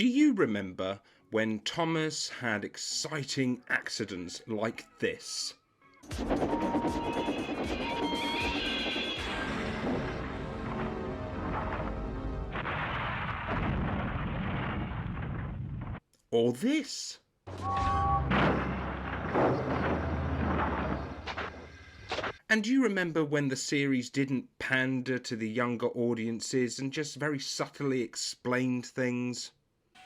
Do you remember when Thomas had exciting accidents like this? Or this? And do you remember when the series didn't pander to the younger audiences and just very subtly explained things?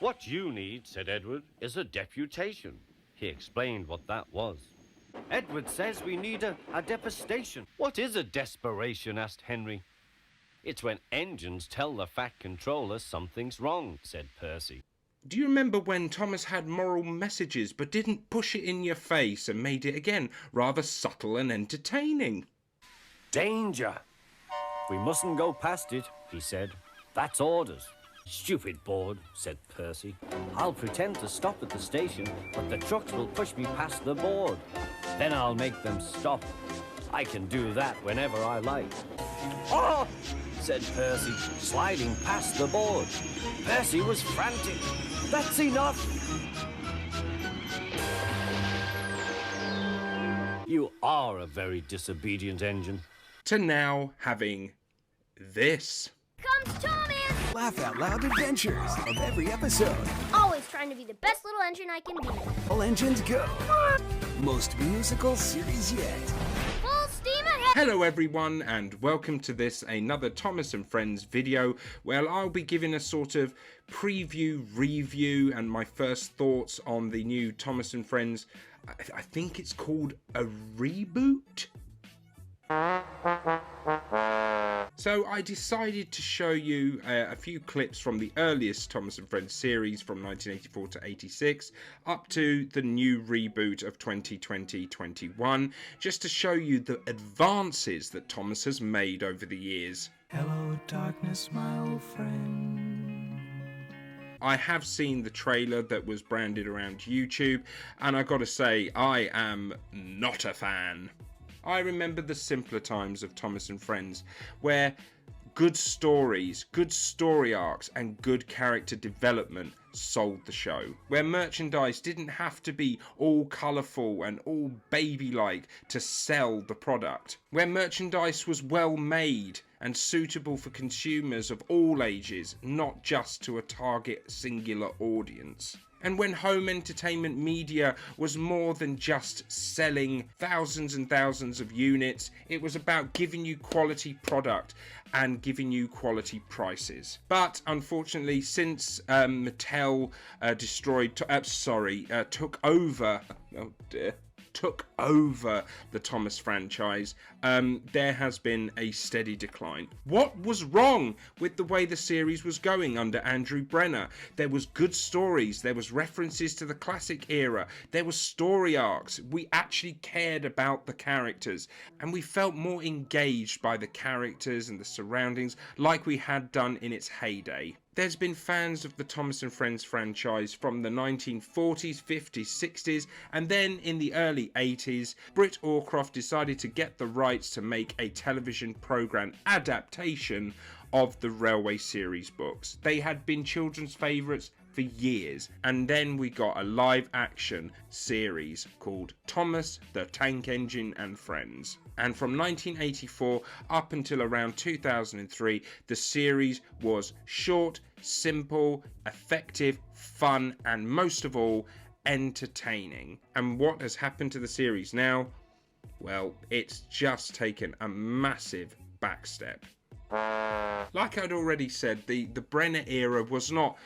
What you need, said Edward, is a deputation. He explained what that was. Edward says we need a devastation. What is a desperation? Asked Henry. It's when engines tell the Fat Controller something's wrong, said Percy. Do you remember when Thomas had moral messages but didn't push it in your face and made it, again, rather subtle and entertaining? Danger! We mustn't go past it, he said. That's orders. Stupid board, said Percy. I'll pretend to stop at the station, but the trucks will push me past the board. Then I'll make them stop. I can do that whenever I like. Oh! Said Percy, sliding past the board. Percy was frantic. That's enough! You are a very disobedient engine. To now having this. Comes Thomas! Laugh out loud adventures of every episode. Always trying to be the best little engine I can be. All engines go. Most musical series yet. Full steam ahead! Hello everyone and welcome to this another Thomas and Friends video where I'll be giving a sort of preview, review and my first thoughts on the new Thomas and Friends. I think it's called a reboot. So I decided to show you a few clips from the earliest Thomas and Friends series from 1984 to 86 up to the new reboot of 2020-21 just to show you the advances that Thomas has made over the years. Hello darkness, my old friend. I have seen the trailer that was branded around YouTube and I gotta say I am not a fan. I remember the simpler times of Thomas and Friends, where good stories, good story arcs, and good character development sold the show. Where merchandise didn't have to be all colourful and all baby-like to sell the product. Where merchandise was well made and suitable for consumers of all ages, not just to a target singular audience. And when home entertainment media was more than just selling thousands and thousands of units, it was about giving you quality product and giving you quality prices. But unfortunately, since Mattel took over the Thomas franchise, there has been a steady decline. What was wrong with the way the series was going under Andrew Brenner? There was good stories, there was references to the classic era, there was story arcs, we actually cared about the characters, and we felt more engaged by the characters and the surroundings like we had done in its heyday. There's been fans of the Thomas and Friends franchise from the 1940s, 50s, 60s, and then in the early 80s, Britt Allcroft decided to get the rights to make a television programme adaptation of the Railway series books. They had been children's favourites for years, and then we got a live action series called Thomas the Tank Engine and Friends. And from 1984 up until around 2003, the series was short, simple, effective, fun, and most of all, entertaining. And what has happened to the series now? Well, it's just taken a massive backstep. Like I'd already said, the Brenner era was not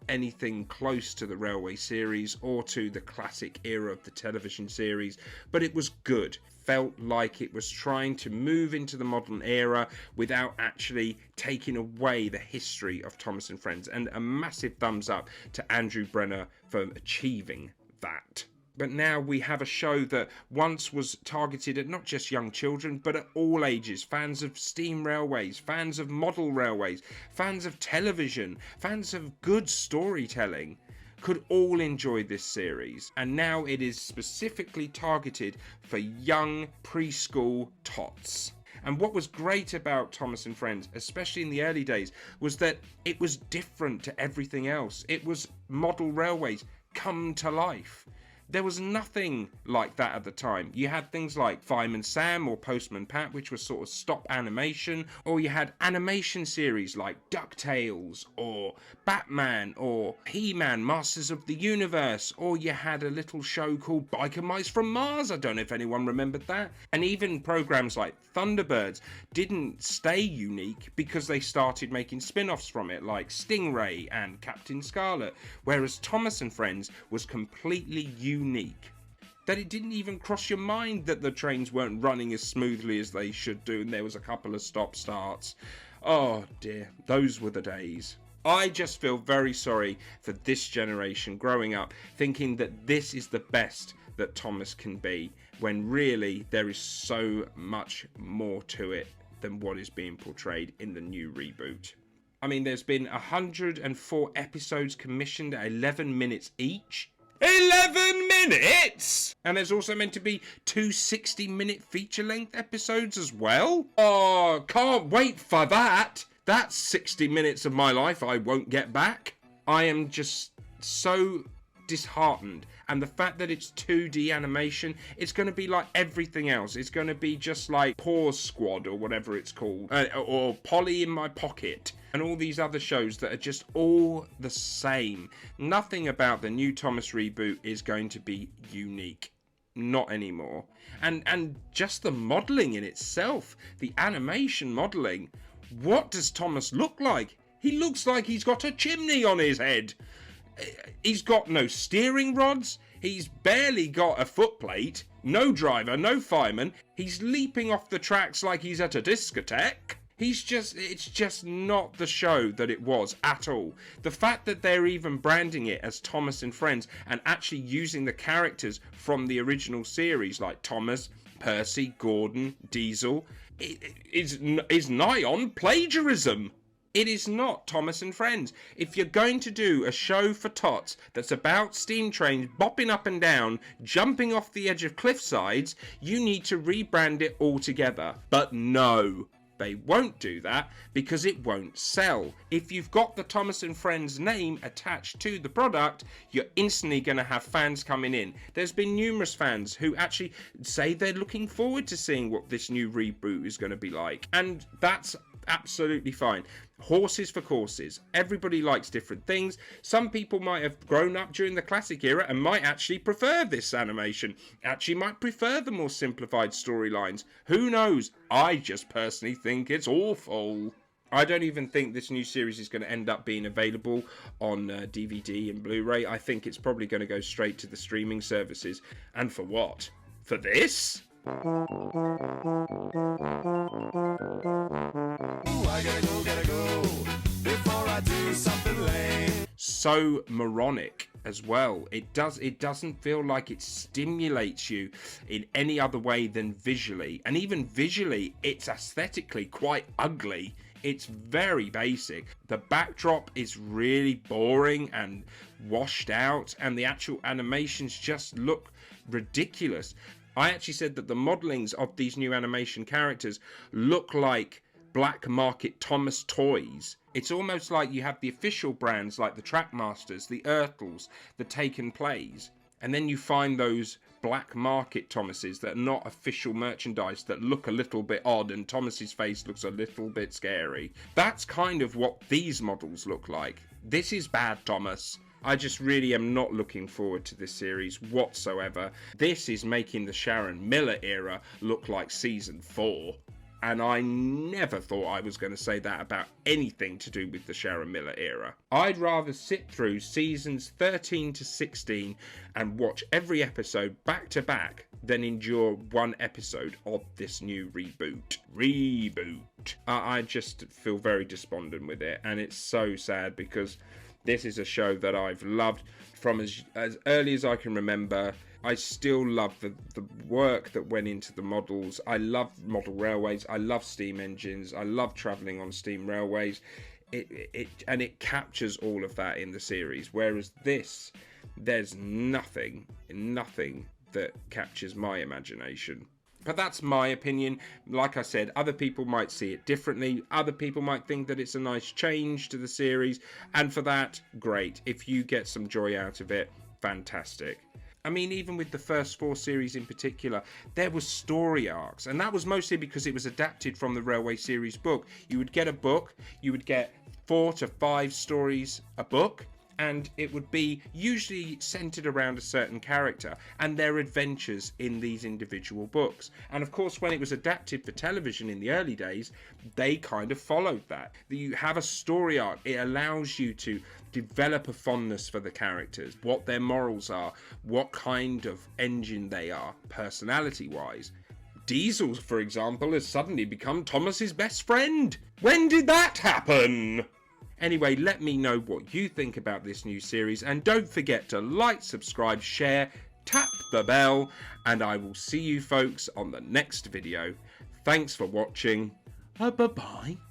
anything close to the Railway series or to the classic era of the television series, but it was good. Felt like it was trying to move into the modern era without actually taking away the history of Thomas and Friends, and a massive thumbs up to Andrew Brenner for achieving that. But now we have a show that once was targeted at not just young children, but at all ages. Fans of steam railways, fans of model railways, fans of television, fans of good storytelling could all enjoy this series. And now it is specifically targeted for young preschool tots. And what was great about Thomas and Friends, especially in the early days, was that it was different to everything else. It was model railways come to life. There was nothing like that at the time. You had things like Fireman Sam or Postman Pat, which was sort of stop animation, or you had animation series like DuckTales or Batman or He-Man, Masters of the Universe, or you had a little show called Biker Mice from Mars. I don't know if anyone remembered that. And even programs like Thunderbirds didn't stay unique because they started making spin-offs from it, like Stingray and Captain Scarlet, whereas Thomas and Friends was completely unique. That it didn't even cross your mind that the trains weren't running as smoothly as they should do, and there was a couple of stop-starts. Oh dear, those were the days. I just feel very sorry for this generation growing up thinking that this is the best that Thomas can be, when really there is so much more to it than what is being portrayed in the new reboot. I mean, there's been 104 episodes commissioned at 11 minutes each. 11 minutes! And there's also meant to be 2 60-minute feature-length episodes as well. Oh, can't wait for that. That's 60 minutes of my life I won't get back. I am just so disheartened. And the fact that it's 2D animation, it's going to be like everything else. It's going to be just like Paw Squad or whatever it's called. Or Polly in My Pocket. And all these other shows that are just all the same. Nothing about the new Thomas reboot is going to be unique. Not anymore. And just the modelling in itself. The animation modelling. What does Thomas look like? He looks like he's got a chimney on his head. He's got no steering rods. He's barely got a footplate. No driver, no fireman. He's leaping off the tracks like he's at a discotheque. It's just not the show that it was at all. The fact that they're even branding it as Thomas and Friends and actually using the characters from the original series like Thomas, Percy, Gordon, Diesel, is nigh on plagiarism. It is not Thomas and Friends. If you're going to do a show for tots that's about steam trains bopping up and down, jumping off the edge of cliff sides, you need to rebrand it altogether. But no, they won't do that because it won't sell. If you've got the Thomas and Friends name attached to the product, you're instantly going to have fans coming in. There's been numerous fans who actually say they're looking forward to seeing what this new reboot is going to be like. And that's absolutely fine. Horses for courses. Everybody likes different things. Some people might have grown up during the classic era and might actually prefer this animation. Actually might prefer the more simplified storylines. Who knows? I just personally think it's awful. I don't even think this new series is going to end up being available on DVD and Blu-ray. I think it's probably going to go straight to the streaming services. And for what? For this? Ooh, I gotta go, before I do something lame. So moronic as well. It doesn't feel like it stimulates you in any other way than visually. And even visually, it's aesthetically quite ugly. It's very basic. The backdrop is really boring and washed out, and the actual animations just look ridiculous. I actually said that the modelings of these new animation characters look like black market Thomas toys. It's almost like you have the official brands like the Trackmasters, the Ertles, the Taken Plays, and then you find those black market Thomases that are not official merchandise that look a little bit odd and Thomas's face looks a little bit scary. That's kind of what these models look like. This is bad, Thomas. I just really am not looking forward to this series whatsoever. This is making the Sharon Miller era look like season 4. And I never thought I was going to say that about anything to do with the Sharon Miller era. I'd rather sit through seasons 13 to 16 and watch every episode back to back than endure one episode of this new reboot. I just feel very despondent with it, and it's so sad because this is a show that I've loved from as early as I can remember. I still love the work that went into the models. I love model railways. I love steam engines. I love travelling on steam railways. It captures all of that in the series. Whereas this, there's nothing that captures my imagination. But that's my opinion. Like I said, other people might see it differently. Other people might think that it's a nice change to the series. And for that, great. If you get some joy out of it, fantastic. I mean, even with the first 4 series in particular, there was story arcs. And that was mostly because it was adapted from the Railway series book. You would get a book, you would get 4 to 5 stories a book. And it would be usually centered around a certain character and their adventures in these individual books. And of course, when it was adapted for television in the early days, they kind of followed that. You have a story arc. It allows you to develop a fondness for the characters, what their morals are, what kind of engine they are, personality-wise. Diesel, for example, has suddenly become Thomas's best friend. When did that happen? Anyway, let me know what you think about this new series, and don't forget to like, subscribe, share, tap the bell, and I will see you folks on the next video. Thanks for watching. Bye-bye.